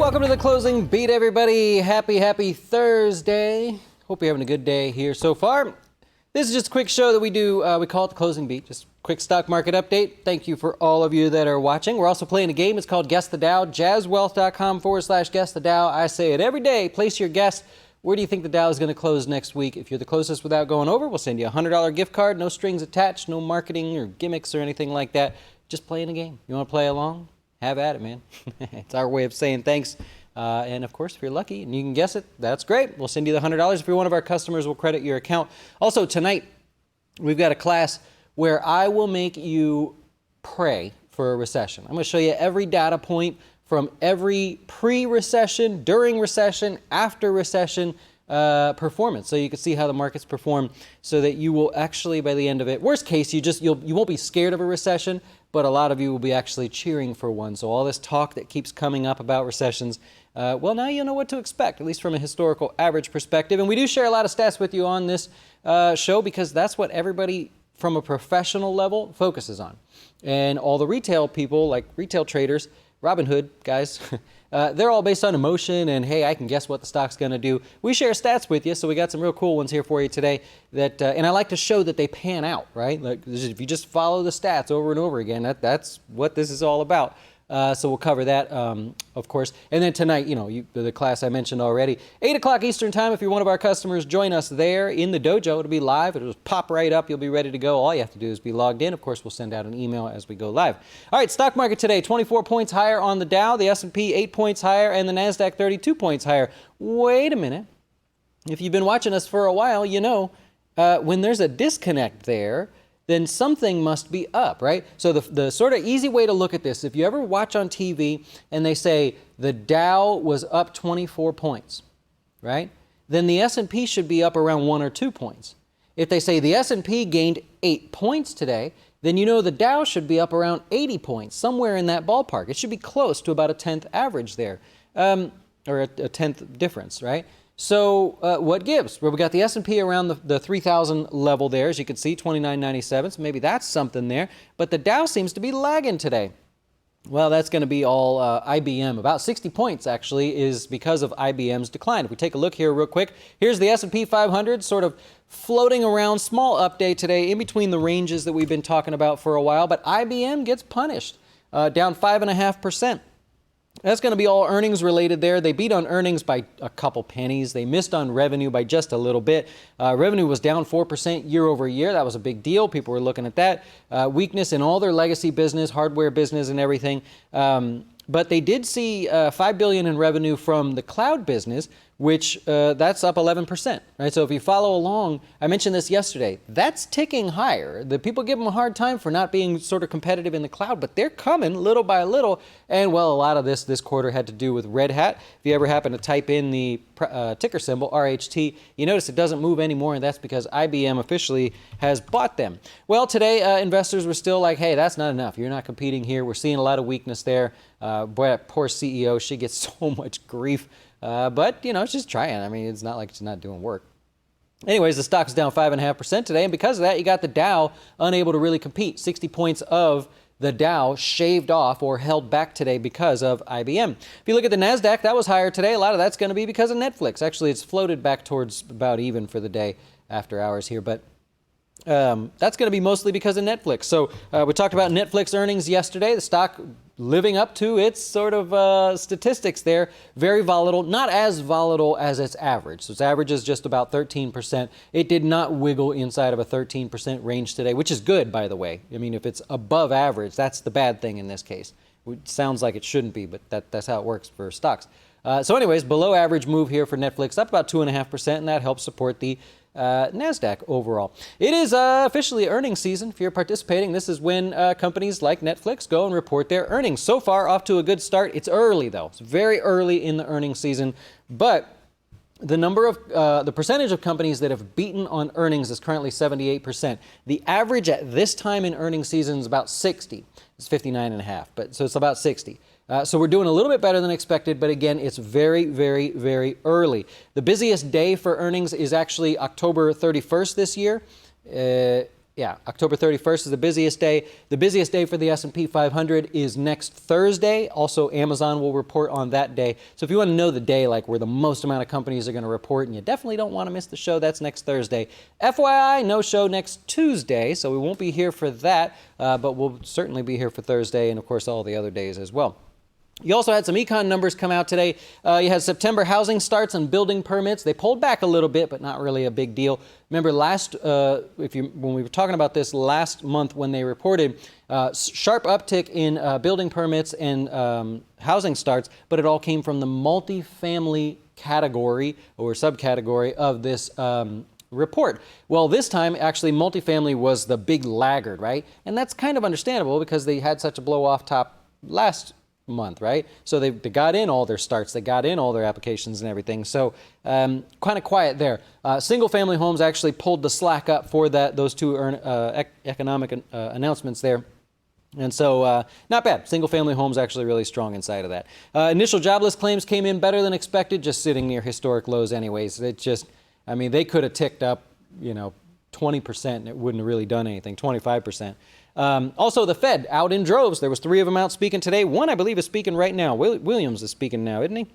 Welcome to the closing beat, everybody. Happy Thursday. Hope you're having a good day here so far. This is just a quick show that we do. We call it the closing beat. Just a quick stock market update. Thank you for all of you that are watching. We're also playing a game. It's called Guess the Dow. jazzwealth.com/guess the Dow. I say it every day. Place your guess. Where do you think the Dow is going to close next week? If you're the closest without going over, we'll send you a $100 gift card. No strings attached, no marketing or gimmicks or anything like that. Just playing a game. You want to play along? Have at it, man. It's our way of saying thanks. And of course, if you're lucky and you can guess it, that's great. We'll send you the $100. If you're one of our customers, we'll credit your account. Also, tonight, we've got a class where I will make you pray for a recession. I'm going to show you every data point from every pre-recession, during recession, after recession performance. So you can see how the markets perform so that you will actually, by the end of it, worst case, you won't be scared of a recession, but a lot of you will be actually cheering for one. So all this talk that keeps coming up about recessions, well, now you know what to expect, at least from a historical average perspective. And we do share a lot of stats with you on this show because that's what everybody from a professional level focuses on. And all the retail people, like retail traders, Robinhood guys, they're all based on emotion and, hey, I can guess what the stock's going to do. We share stats with you, so we got some real cool ones here for you today. And I like to show that they pan out, right? Like if you just follow the stats over and over again, that's what this is all about. So we'll cover that, of course. And then tonight, the class I mentioned already, 8 o'clock Eastern time. If you're one of our customers, join us there in the dojo. It'll be live. It'll just pop right up. You'll be ready to go. All you have to do is be logged in. Of course, we'll send out an email as we go live. All right, stock market today, 24 points higher on the Dow, the S&P 8 points higher, and the NASDAQ 32 points higher. Wait a minute. If you've been watching us for a while, you know when there's a disconnect there, then something must be up, right? So the sort of easy way to look at this, if you ever watch on TV and they say the Dow was up 24 points, right? Then the S&P should be up around 1 or 2 points. If they say the S&P gained 8 points today, then you know the Dow should be up around 80 points, somewhere in that ballpark. It should be close to about a 10th average there, or a 10th difference, right? So what gives? Well, we got the S&P around the 3,000 level there, as you can see, 29.97. So maybe that's something there. But the Dow seems to be lagging today. Well, that's going to be all IBM. About 60 points, actually, is because of IBM's decline. If we take a look here real quick, here's the S&P 500 sort of floating around. Small update today in between the ranges that we've been talking about for a while. But IBM gets punished, down 5.5%. That's going to be all earnings related there. They beat on earnings by a couple pennies. They missed on revenue by just a little bit. Revenue was down 4% year over year. That was a big deal. People were looking at that. Weakness in all their legacy business, hardware business and everything. But they did see $5 billion in revenue from the cloud business, which that's up 11%, right? So if you follow along, I mentioned this yesterday, that's ticking higher. The people give them a hard time for not being sort of competitive in the cloud, but they're coming little by little. And well, a lot of this quarter had to do with Red Hat. If you ever happen to type in the ticker symbol, RHT, you notice it doesn't move anymore, and that's because IBM officially has bought them. Well, today investors were still like, hey, that's not enough. You're not competing here. We're seeing a lot of weakness there. Boy, that poor CEO, she gets so much grief. But, she's trying. I mean, it's not like she's not doing work. Anyways, the stock's down 5.5% today, and because of that, you got the Dow unable to really compete. 60 points of the Dow shaved off or held back today because of IBM. If you look at the NASDAQ, that was higher today. A lot of that's going to be because of Netflix. Actually, it's floated back towards about even for the day after hours here, but that's going to be mostly because of Netflix. So we talked about Netflix earnings yesterday. The stock living up to its sort of statistics there. Very volatile, not as volatile as its average. So its average is just about 13%. It did not wiggle inside of a 13% range today, which is good, by the way. I mean, if it's above average, that's the bad thing in this case. It sounds like it shouldn't be, but that's how it works for stocks. So anyways, below average move here for Netflix, up about 2.5%, and that helps support the NASDAQ overall. It is officially earnings season. If you're participating, this is when companies like Netflix go and report their earnings. So far, off to a good start. It's early, though. It's very early in the earnings season, but the percentage of companies that have beaten on earnings is currently 78%. The average at this time in earnings season is about 60. It's 59.5, but so it's about 60. So we're doing a little bit better than expected, but again, it's very, very, very early. The busiest day for earnings is actually October 31st this year. Yeah, October 31st is the busiest day. The busiest day for the S&P 500 is next Thursday. Also, Amazon will report on that day. So if you want to know the day, like where the most amount of companies are going to report, and you definitely don't want to miss the show, that's next Thursday. FYI, no show next Tuesday, so we won't be here for that, but we'll certainly be here for Thursday and, of course, all the other days as well. You also had some econ numbers come out today. You had September housing starts and building permits. They pulled back a little bit, but not really a big deal. Remember when we were talking about this last month when they reported sharp uptick in building permits and housing starts, but it all came from the multifamily category or subcategory of this report. Well, this time, actually, multifamily was the big laggard, right? And that's kind of understandable because they had such a blow-off top last month, right? So they got in all their starts, they got in all their applications and everything. So kind of quiet there. Single family homes actually pulled the slack up for those two economic announcements there. And so not bad. Single family homes actually really strong inside of that. Initial jobless claims came in better than expected, just sitting near historic lows anyways. It just, I mean, they could have ticked up, 20% and it wouldn't have really done anything, 25%. Also, the Fed out in droves. There was 3 of them out speaking today. One, I believe, is speaking right now. Williams is speaking now, isn't he?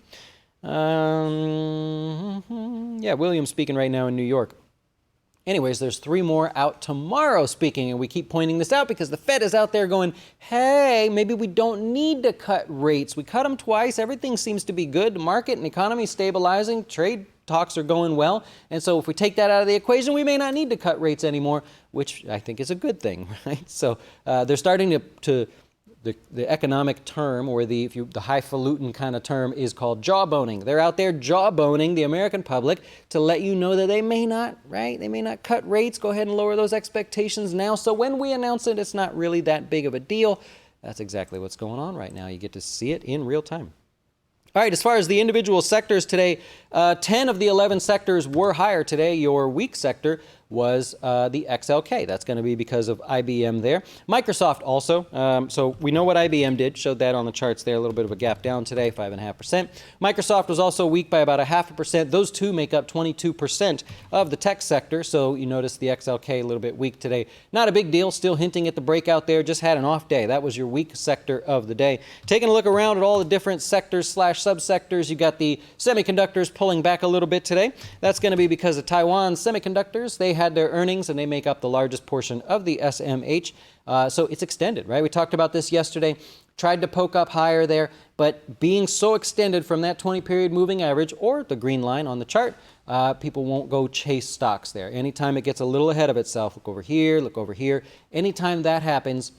Yeah, Williams speaking right now in New York. Anyways, there's 3 more out tomorrow speaking, and we keep pointing this out because the Fed is out there going, hey, maybe we don't need to cut rates. We cut them twice. Everything seems to be good. The market and economy stabilizing. Trade talks are going well. And so if we take that out of the equation, we may not need to cut rates anymore, which I think is a good thing, right? So they're starting to the economic term, or the highfalutin kind of term, is called jawboning. They're out there jawboning the American public to let you know that they may not, right? They may not cut rates. Go ahead and lower those expectations now. So when we announce it, it's not really that big of a deal. That's exactly what's going on right now. You get to see it in real time. All right, as far as the individual sectors today, 10 of the 11 sectors were higher today. Your weak sector was the XLK. That's going to be because of IBM there. Microsoft also. So we know what IBM did. Showed that on the charts there. A little bit of a gap down today, 5.5%. Microsoft was also weak by about 0.5%. Those two make up 22% of the tech sector. So you notice the XLK a little bit weak today. Not a big deal. Still hinting at the breakout there. Just had an off day. That was your weak sector of the day. Taking a look around at all the different sectors / subsectors, you got the semiconductors pulling back a little bit today. That's going to be because of Taiwan Semiconductors. They had their earnings and they make up the largest portion of the SMH. So it's extended, right? We talked about this yesterday. Tried to poke up higher there, but being so extended from that 20-period moving average or the green line on the chart, people won't go chase stocks there. Anytime it gets a little ahead of itself, look over here, look over here. Anytime that happens,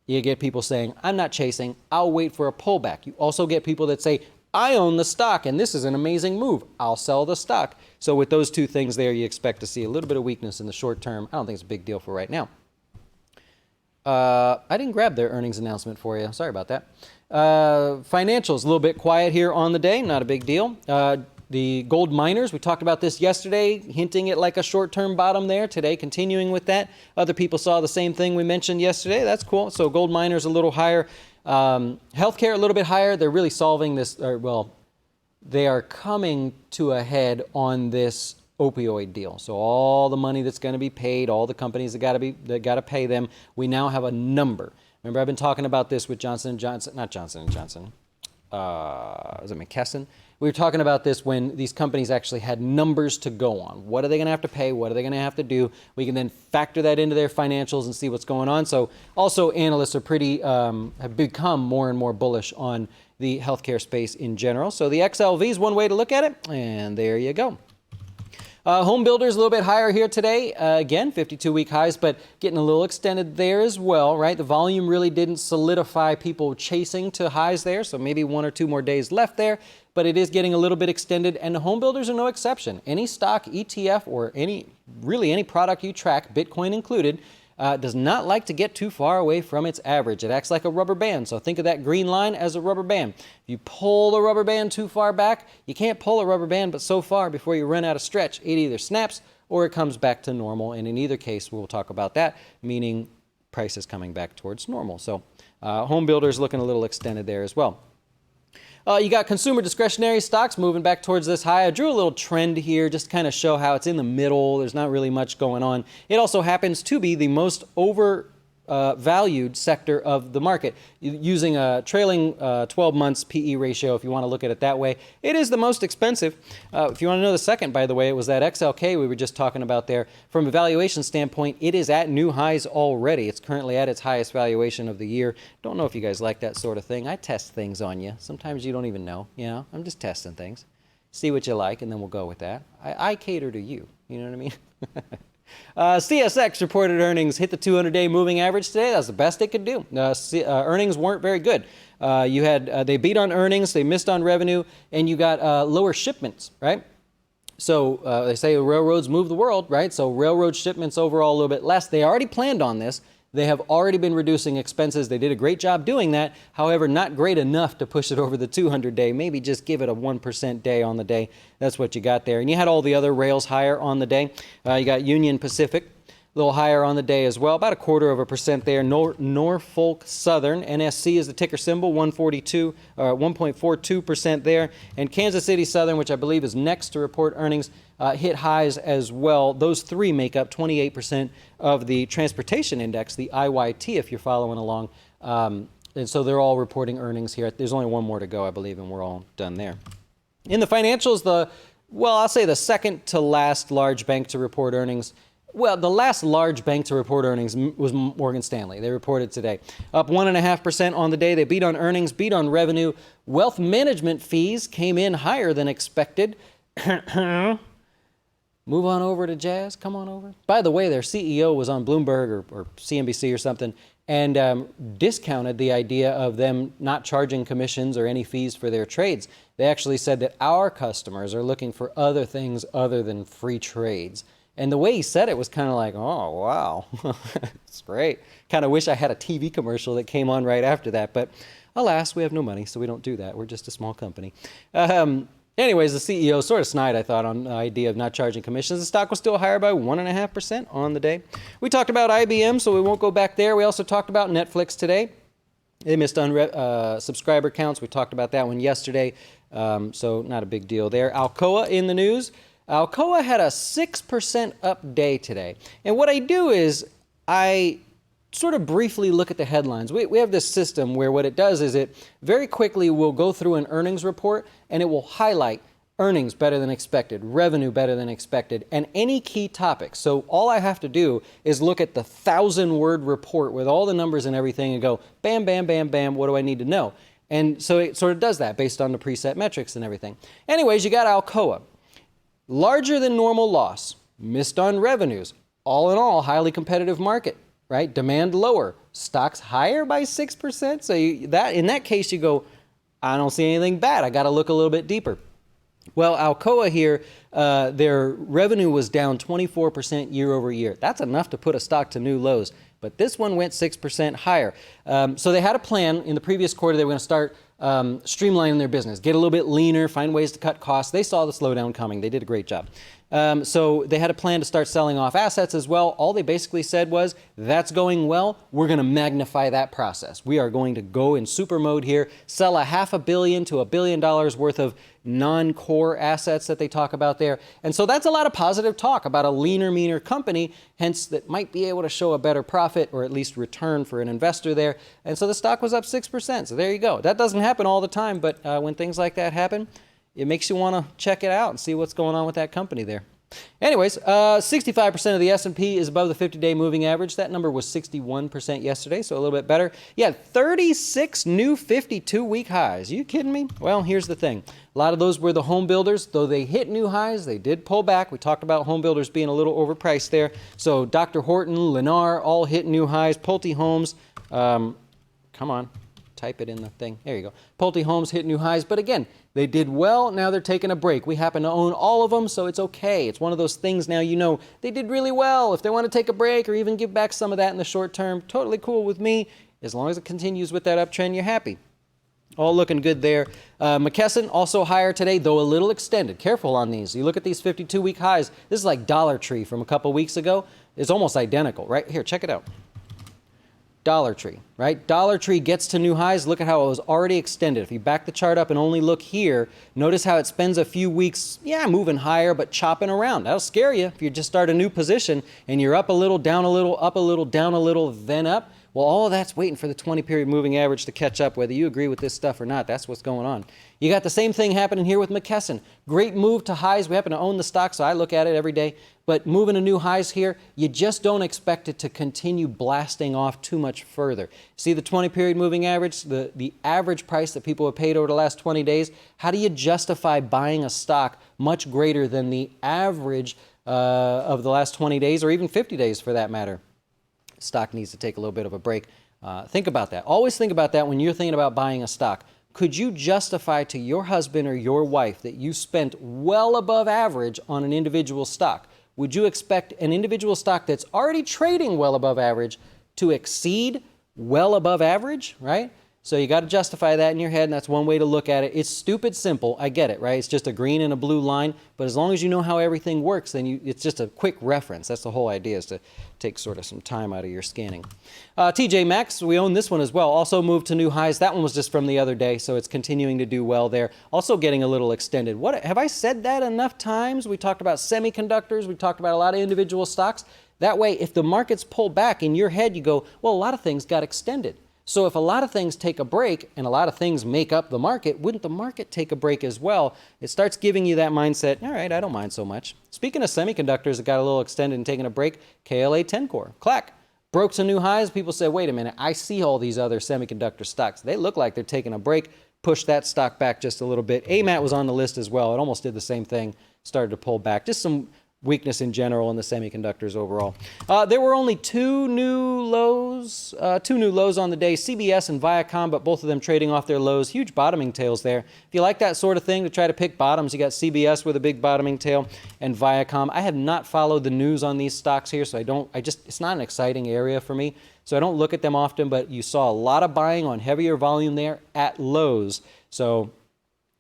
you get people saying, I'm not chasing, I'll wait for a pullback. You also get people that say, I own the stock, and this is an amazing move. I'll sell the stock. So with those two things there, you expect to see a little bit of weakness in the short term. I don't think it's a big deal for right now. I didn't grab their earnings announcement for you. Sorry about that. Financials, a little bit quiet here on the day. Not a big deal. The gold miners, we talked about this yesterday, hinting at like a short-term bottom there. Today, continuing with that. Other people saw the same thing we mentioned yesterday. That's cool. So gold miners a little higher. Healthcare a little bit higher. They're really solving this, they are coming to a head on this opioid deal. So all the money that's going to be paid, all the companies that got to pay them, we now have a number. Remember, I've been talking about this with Johnson & Johnson, not Johnson & Johnson. Was it McKesson? We were talking about this when these companies actually had numbers to go on. What are they going to have to pay? What are they going to have to do? We can then factor that into their financials and see what's going on. So also analysts are have become more and more bullish on the healthcare space in general. So the XLV is one way to look at it, and there you go. Home builders a little bit higher here today. Again, 52-week highs, but getting a little extended there as well, right? The volume really didn't solidify people chasing to highs there, so maybe 1 or 2 more days left there, but it is getting a little bit extended, and the home builders are no exception. Any stock, ETF, or any product you track, Bitcoin included, does not like to get too far away from its average. It acts like a rubber band, so think of that green line as a rubber band. If you pull the rubber band too far back, you can't pull a rubber band but so far before you run out of stretch. It either snaps or it comes back to normal, and in either case, we'll talk about that, meaning prices coming back towards normal. So home builders looking a little extended there as well. You got consumer discretionary stocks moving back towards this high. I drew a little trend here just to kind of show how it's in the middle. There's not really much going on. It also happens to be the most valued sector of the market. Using a trailing 12 months PE ratio, if you want to look at it that way, it is the most expensive. If you want to know the second, by the way, it was that XLK we were just talking about there. From a valuation standpoint, it is at new highs already. It's currently at its highest valuation of the year. Don't know if you guys like that sort of thing. I test things on you. Sometimes you don't even know. You know, I'm just testing things. See what you like, and then we'll go with that. I cater to you. You know what I mean? CSX reported earnings hit the 200-day moving average today. That's the best they could do. Earnings weren't very good. They beat on earnings, they missed on revenue, and you got lower shipments, right? So they say railroads move the world, right? So railroad shipments overall a little bit less. They already planned on this. They have already been reducing expenses. They did a great job doing that. However, not great enough to push it over the 200-day. Maybe just give it a 1% day on the day. That's what you got there. And you had all the other rails higher on the day. You got Union Pacific, a little higher on the day as well, about 1/4% there. Norfolk Southern, NSC is the ticker symbol, 1.42% there. And Kansas City Southern, which I believe is next to report earnings, hit highs as well. Those three make up 28% of the transportation index, the IYT, if you're following along. And so they're all reporting earnings here. There's only one more to go, I believe, and we're all done there. In the financials, I'll say the second to last large bank to report earnings. Well, the last large bank to report earnings was Morgan Stanley. They reported today. Up 1.5% on the day. They beat on earnings, beat on revenue. Wealth management fees came in higher than expected. Move on over to Jazz. Come on over. By the way, their CEO was on Bloomberg or CNBC or something and discounted the idea of them not charging commissions or any fees for their trades. They actually said that our customers are looking for other things other than free trades. And the way he said it was kind of like, oh, wow, it's great. Kind of wish I had a TV commercial that came on right after that. But alas, we have no money, so we don't do that. We're just a small company. Anyways, the CEO sort of snide, I thought, on the idea of not charging commissions. The stock was still higher by 1.5% on the day. We talked about IBM, so we won't go back there. We also talked about Netflix today. They missed on subscriber counts. We talked about that one yesterday, so not a big deal there. Alcoa in the news. Alcoa had a 6% up day today. And what I do is I sort of briefly look at the headlines. We have this system where what it does is it very quickly will go through an earnings report and it will highlight earnings better than expected, revenue better than expected, and any key topics. So all I have to do is look at the 1,000-word report with all the numbers and everything and go, bam, bam, bam, bam, what do I need to know? And so it sort of does that based on the preset metrics and everything. Anyways, you got Alcoa. Larger than normal loss, missed on revenues. All in all, highly competitive market, right? Demand lower, stocks higher by 6%. So in that case, you go, I don't see anything bad. I got to look a little bit deeper. Well, Alcoa here, their revenue was down 24% year over year. That's enough to put a stock to new lows. But this one went 6% higher. So they had a plan. In the previous quarter, they were going to start streamlining their business, get a little bit leaner, find ways to cut costs. They saw the slowdown coming. They did a great job. So they had a plan to start selling off assets as well. All they basically said was, that's going well. We're going to magnify that process. We are going to go in super mode here, sell $500 million to $1 billion worth of non-core assets that they talk about there. And so that's a lot of positive talk about a leaner, meaner company, hence that might be able to show a better profit or at least return for an investor there. And so the stock was up 6%. So there you go. That doesn't happen all the time, but when things like that happen, it makes you want to check it out and see what's going on with that company there. Anyways, 65% of the S&P is above the 50-day moving average. That number was 61% yesterday, so a little bit better. Yeah, 36 new 52-week highs. Are you kidding me? Well, here's the thing. A lot of those were the home builders. Though they hit new highs, they did pull back. We talked about home builders being a little overpriced there. So Dr. Horton, Lennar, all hit new highs. Pulte Homes, come on, type it in the thing. There you go. Pulte Homes hit new highs, but again, they did well. Now they're taking a break. We happen to own all of them, so it's okay. It's one of those things now you know they did really well. If they want to take a break or even give back some of that in the short term, totally cool with me. As long as it continues with that uptrend, you're happy. All looking good there. McKesson also higher today, though a little extended. Careful on these. You look at these 52-week highs. This is like Dollar Tree from a couple weeks ago. It's almost identical, right? Here, check it out. Dollar Tree, right? Dollar Tree gets to new highs. Look at how it was already extended. If you back the chart up and only look here, notice how it spends a few weeks, moving higher, but chopping around. That'll scare you if you just start a new position and you're up a little, down a little, up a little, down a little, then up. Well, all of that's waiting for the 20-period moving average to catch up, whether you agree with this stuff or not. That's what's going on. You got the same thing happening here with McKesson. Great move to highs. We happen to own the stock, so I look at it every day. But moving to new highs here, you just don't expect it to continue blasting off too much further. See the 20-period moving average, the average price that people have paid over the last 20 days? How do you justify buying a stock much greater than the average of the last 20 days or even 50 days for that matter? Stock needs to take a little bit of a break. Think about that. Always think about that when you're thinking about buying a stock. Could you justify to your husband or your wife that you spent well above average on an individual stock? Would you expect an individual stock that's already trading well above average to exceed well above average, right? So you got to justify that in your head, and that's one way to look at it. It's stupid simple. I get it, right? It's just a green and a blue line, but as long as you know how everything works, then it's just a quick reference. That's the whole idea, is to take sort of some time out of your scanning. TJ Maxx, we own this one as well, also moved to new highs. That one was just from the other day, so it's continuing to do well there. Also getting a little extended. What have I said that enough times? We talked about semiconductors. We talked about a lot of individual stocks. That way, if the markets pull back, in your head you go, well, a lot of things got extended. So if a lot of things take a break and a lot of things make up the market, wouldn't the market take a break as well? It starts giving you that mindset, all right, I don't mind so much. Speaking of semiconductors that got a little extended and taking a break, KLA 10 Core, clack, broke some new highs. People say, wait a minute, I see all these other semiconductor stocks. They look like they're taking a break. Push that stock back just a little bit. AMAT was on the list as well. It almost did the same thing, started to pull back. Just some weakness in general in the semiconductors overall. There were only two new lows on the day, CBS and Viacom, but both of them trading off their lows. Huge bottoming tails there. If you like that sort of thing to try to pick bottoms, you got CBS with a big bottoming tail and Viacom. I have not followed the news on these stocks here, so it's not an exciting area for me. So I don't look at them often, but you saw a lot of buying on heavier volume there at lows. So,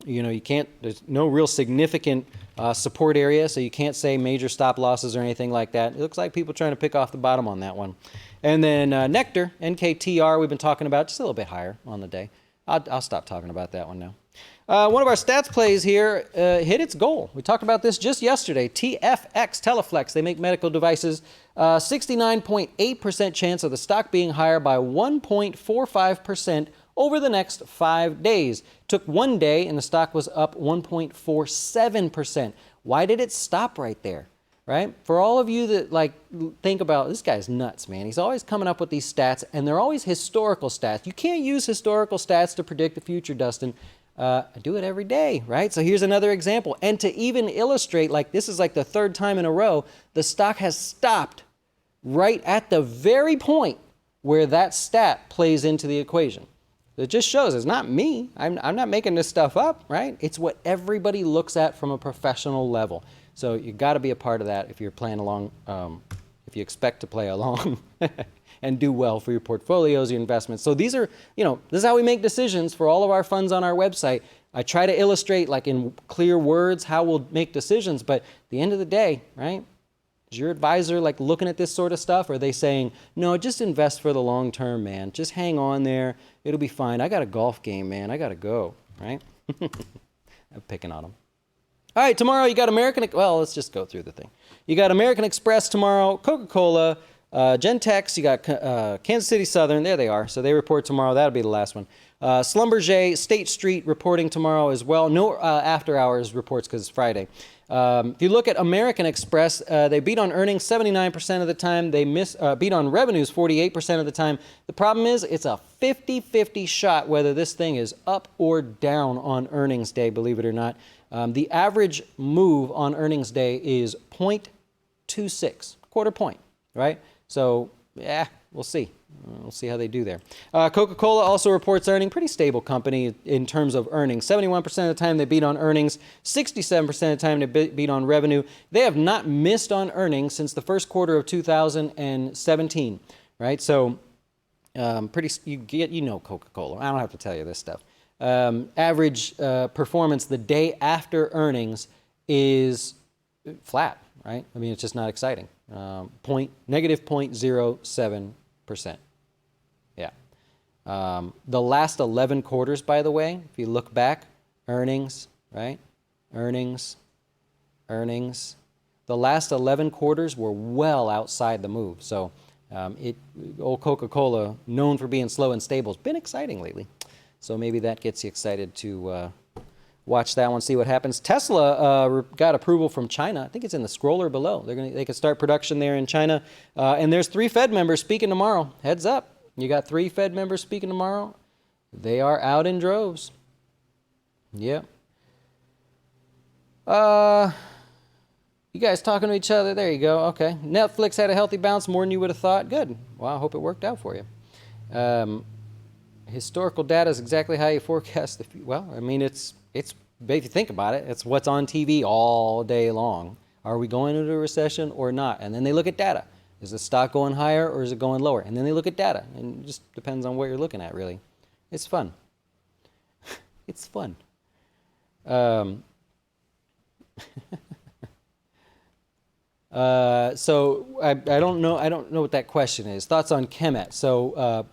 there's no real significant support area, so you can't say major stop losses or anything like that. It looks like people trying to pick off the bottom on that one. And then Nectar, NKTR, we've been talking about, just a little bit higher on the day. I'll stop talking about that one now. One of our stats plays here hit its goal. We talked about this just yesterday. TFX, Teleflex, they make medical devices. 69.8% chance of the stock being higher by 1.45% over the next 5 days. Took 1 day and the stock was up 1.47%. Why did it stop right there? Right? For all of you that think about, this guy's nuts, man. He's always coming up with these stats, and they're always historical stats. You can't use historical stats to predict the future, Dustin. I do it every day, right? So here's another example. And to even illustrate, this is the third time in a row, the stock has stopped right at the very point where that stat plays into the equation. It just shows it's not me. I'm not making this stuff up, right? It's what everybody looks at from a professional level. So you got to be a part of that if you're playing along, if you expect to play along and do well for your portfolios, your investments. So these are, this is how we make decisions for all of our funds on our website. I try to illustrate in clear words how we'll make decisions, but at the end of the day, right? Is your advisor looking at this sort of stuff? Or are they saying, no, just invest for the long term, man. Just hang on there. It'll be fine. I got a golf game, man. I got to go, right? I'm picking on them. All right, tomorrow you got let's just go through the thing. You got American Express tomorrow, Coca-Cola, Gentex, you got Kansas City Southern. There they are. So they report tomorrow. That'll be the last one. Schlumberger, State Street reporting tomorrow as well. No after hours reports because it's Friday. If you look at American Express, they beat on earnings 79% of the time. They beat on revenues 48% of the time. The problem is it's a 50-50 shot whether this thing is up or down on earnings day, believe it or not. The average move on earnings day is 0.26, quarter point, right? So, we'll see. We'll see how they do there. Coca-Cola also reports earnings. Pretty stable company in terms of earnings. 71% of the time they beat on earnings. 67% of the time they beat on revenue. They have not missed on earnings since the first quarter of 2017, right? So Coca-Cola. I don't have to tell you this stuff. Average performance the day after earnings is flat, right? It's just not exciting. Negative 0.07%. The last 11 quarters, by the way, if you look back, earnings, right? Earnings. The last 11 quarters were well outside the move. So old Coca-Cola, known for being slow and stable, has been exciting lately. So maybe that gets you excited to watch that one, see what happens. Tesla got approval from China. I think it's in the scroller below. They can start production there in China. And there's 3 Fed members speaking tomorrow. Heads up. You got 3 Fed members speaking tomorrow. They are out in droves. Yep. You guys talking to each other? There you go. Okay. Netflix had a healthy bounce, more than you would have thought. Good. Well, I hope it worked out for you. Historical data is exactly how you forecast the future. Well, I mean, it's if you think about it, it's what's on TV all day long. Are we going into a recession or not? And then they look at data. Is the stock going higher or is it going lower? And then they look at data. And it just depends on what you're looking at, really. It's fun. It's fun. So I don't know what that question is. Thoughts on Chemet. So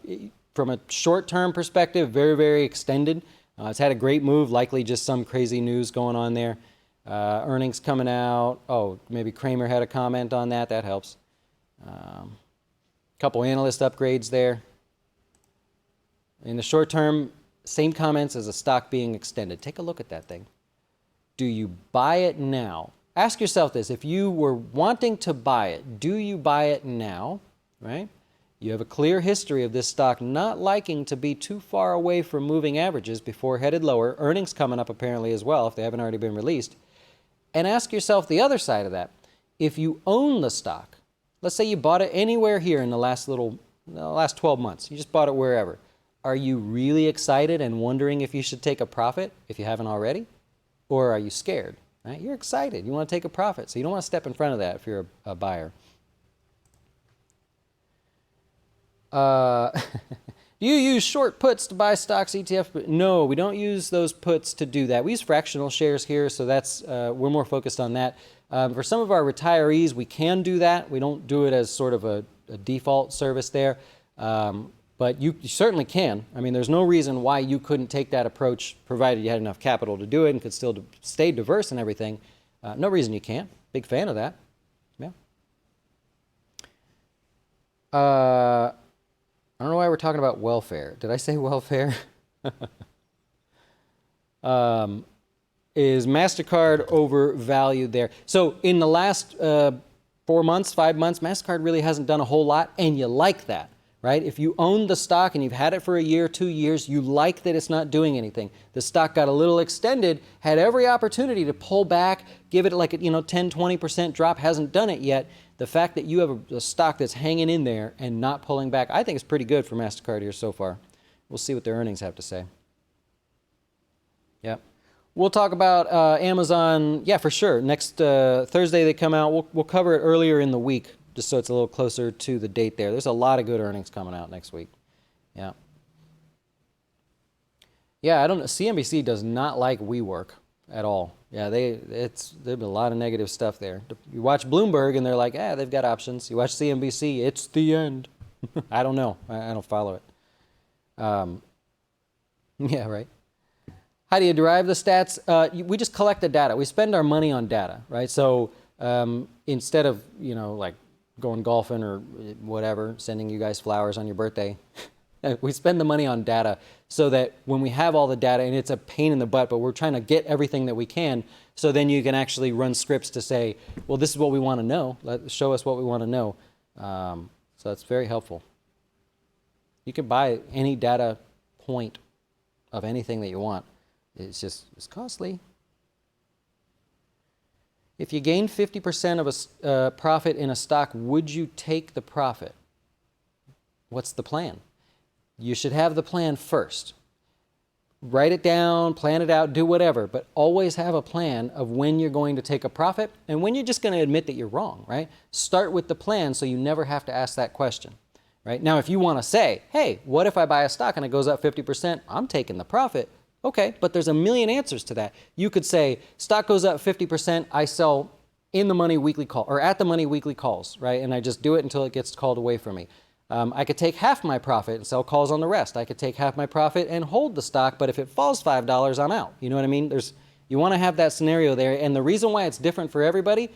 from a short-term perspective, very, very extended. It's had a great move, likely just some crazy news going on there. Earnings coming out. Oh, maybe Kramer had a comment on that. That helps. Couple analyst upgrades there. In the short term, same comments as a stock being extended. Take a look at that thing. Do you buy it now? Ask yourself this. If you were wanting to buy it, do you buy it now? Right? You have a clear history of this stock not liking to be too far away from moving averages before headed lower. Earnings coming up apparently as well if they haven't already been released. And ask yourself the other side of that. If you own the stock, let's say you bought it anywhere here in the last 12 months. You just bought it wherever. Are you really excited and wondering if you should take a profit if you haven't already? Or are you scared? Right? You're excited. You want to take a profit. So you don't want to step in front of that if you're a buyer. Do you use short puts to buy stocks, ETF? No, we don't use those puts to do that. We use fractional shares here, so that's we're more focused on that. For some of our retirees, we can do that. We don't do it as sort of a default service there, but you certainly can. I mean, there's no reason why you couldn't take that approach, provided you had enough capital to do it and could still stay diverse and everything. No reason you can't. Big fan of that. Yeah. I don't know why we're talking about welfare. Did I say welfare? Is MasterCard overvalued there? So in the last 4 months, 5 months, MasterCard really hasn't done a whole lot, and you like that, right? If you own the stock and you've had it for a year, 2 years, you like that it's not doing anything. The stock got a little extended, had every opportunity to pull back, give it like a 10, 20% drop, hasn't done it yet. The fact that you have a stock that's hanging in there and not pulling back, I think is pretty good for MasterCard here so far. We'll see what their earnings have to say. Yeah. We'll talk about Amazon, yeah, for sure. Next Thursday they come out. We'll cover it earlier in the week, just so it's a little closer to the date there. There's a lot of good earnings coming out next week. Yeah. Yeah, I don't know. CNBC does not like WeWork at all. Yeah, there's been a lot of negative stuff there. You watch Bloomberg and they're like, they've got options. You watch CNBC, it's the end. I don't know. I don't follow it. Yeah, right. How do you derive the stats? We just collect the data. We spend our money on data, right? So instead of, like going golfing or whatever, sending you guys flowers on your birthday, we spend the money on data so that when we have all the data, and it's a pain in the butt, but we're trying to get everything that we can, so then you can actually run scripts to say, well, this is what we want to know. Show us what we want to know. So that's very helpful. You can buy any data point of anything that you want. It's costly. If you gain 50% of a profit in a stock, would you take the profit? What's the plan? You should have the plan first. Write it down, plan it out, do whatever, but always have a plan of when you're going to take a profit and when you're just going to admit that you're wrong, right? Start with the plan so you never have to ask that question, right? Now, if you want to say, hey, what if I buy a stock and it goes up 50%? I'm taking the profit. Okay, but there's a million answers to that. You could say, stock goes up 50%, I sell in the money weekly call, or at the money weekly calls, right? And I just do it until it gets called away from me. I could take half my profit and sell calls on the rest. I could take half my profit and hold the stock, but if it falls $5, I'm out. You know what I mean? You want to have that scenario there, and the reason why it's different for everybody,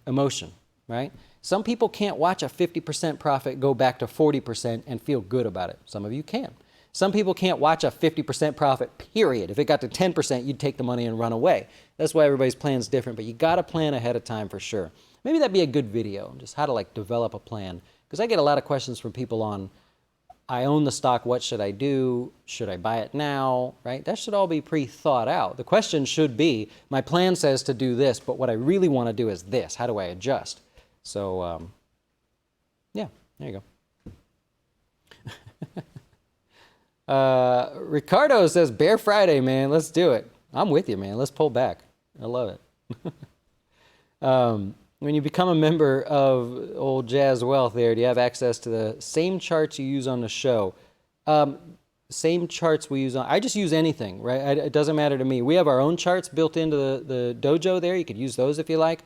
emotion, right? Some people can't watch a 50% profit go back to 40% and feel good about it. Some of you can. Some people can't watch a 50% profit, period. If it got to 10%, you'd take the money and run away. That's why everybody's plan is different, but you got to plan ahead of time for sure. Maybe that'd be a good video, just how to like develop a plan. Because I get a lot of questions from people on, I own the stock, what should I do? Should I buy it now, right? That should all be pre-thought out. The question should be, my plan says to do this, but what I really want to do is this. How do I adjust? So, yeah, there you go. Ricardo says, Bear Friday, man. Let's do it. I'm with you, man. Let's pull back. I love it. When you become a member of old Jazz Wealth there, do you have access to the same charts you use on the show? Same charts we use on, I just use anything, right? It doesn't matter to me. We have our own charts built into the dojo there. You could use those if you like.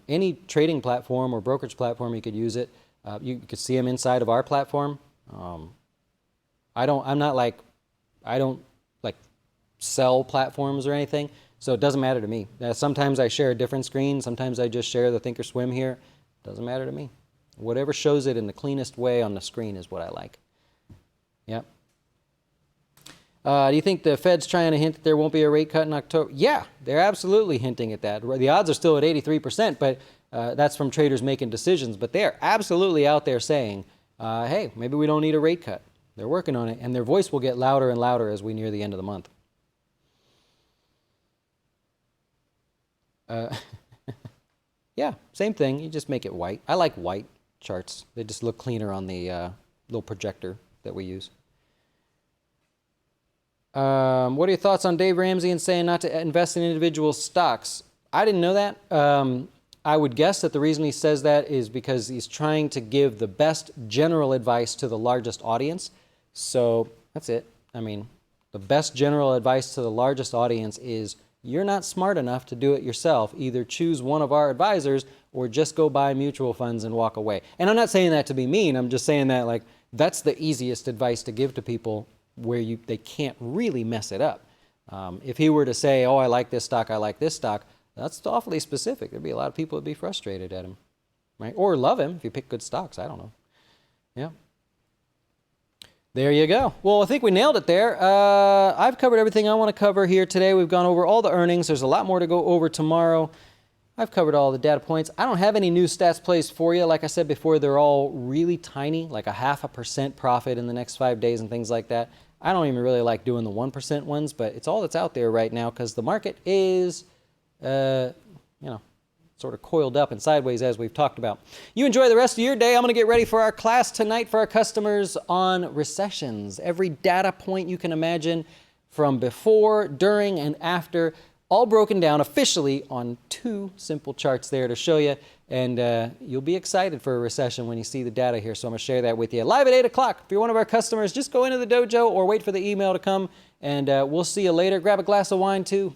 Any trading platform or brokerage platform, you could use it. You could see them inside of our platform. I don't like sell platforms or anything. So it doesn't matter to me. Sometimes I share a different screen. Sometimes I just share the Thinkorswim here. Doesn't matter to me. Whatever shows it in the cleanest way on the screen is what I like. Yep. Do you think the Fed's trying to hint that there won't be a rate cut in October? Yeah, they're absolutely hinting at that. The odds are still at 83%, but that's from traders making decisions. But they're absolutely out there saying, hey, maybe we don't need a rate cut. They're working on it, and their voice will get louder and louder as we near the end of the month. Yeah, same thing. You just make it white. I like white charts. They just look cleaner on the little projector that we use. What are your thoughts on Dave Ramsey and saying not to invest in individual stocks? I didn't know that. I would guess that the reason he says that is because he's trying to give the best general advice to the largest audience. So that's it. I mean, the best general advice to the largest audience is you're not smart enough to do it yourself. Either choose one of our advisors or just go buy mutual funds and walk away. And I'm not saying that to be mean. I'm just saying that like that's the easiest advice to give to people where they can't really mess it up. If he were to say, oh, I like this stock, that's awfully specific. There'd be a lot of people who'd be frustrated at him, right? Or love him if you pick good stocks. I don't know. Yeah. There you go. Well, I think we nailed it there. I've covered everything I want to cover here today. We've gone over all the earnings. There's a lot more to go over tomorrow. I've covered all the data points. I don't have any new stats plays for you. Like I said before, they're all really tiny, like a 0.5% profit in the next 5 days and things like that. I don't even really like doing the 1% ones, but it's all that's out there right now because the market is, sort of coiled up and sideways as we've talked about. You enjoy the rest of your day. I'm going to get ready for our class tonight for our customers on recessions. Every data point you can imagine from before, during, and after, all broken down officially on 2 simple charts there to show you. And you'll be excited for a recession when you see the data here. So I'm going to share that with you. Live at 8 o'clock. If you're one of our customers, just go into the dojo or wait for the email to come. And we'll see you later. Grab a glass of wine too.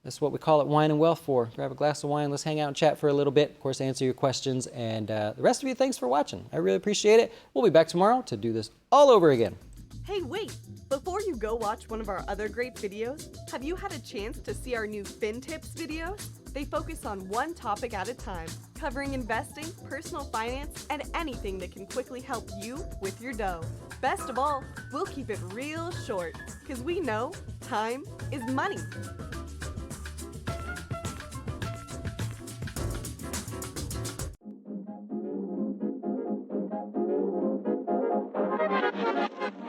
That's what we call it Wine and Wealth for. Grab a glass of wine. Let's hang out and chat for a little bit. Of course, answer your questions. And the rest of you, thanks for watching. I really appreciate it. We'll be back tomorrow to do this all over again. Hey, wait! Before you go watch one of our other great videos, have you had a chance to see our new Fin Tips videos? They focus on one topic at a time, covering investing, personal finance, and anything that can quickly help you with your dough. Best of all, we'll keep it real short, because we know time is money.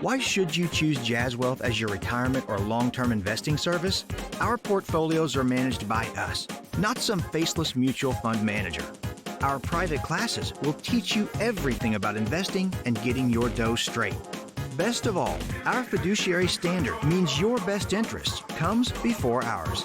Why should you choose Jazz Wealth as your retirement or long-term investing service? Our portfolios are managed by us, not some faceless mutual fund manager. Our private classes will teach you everything about investing and getting your dough straight. Best of all, our fiduciary standard means your best interest comes before ours.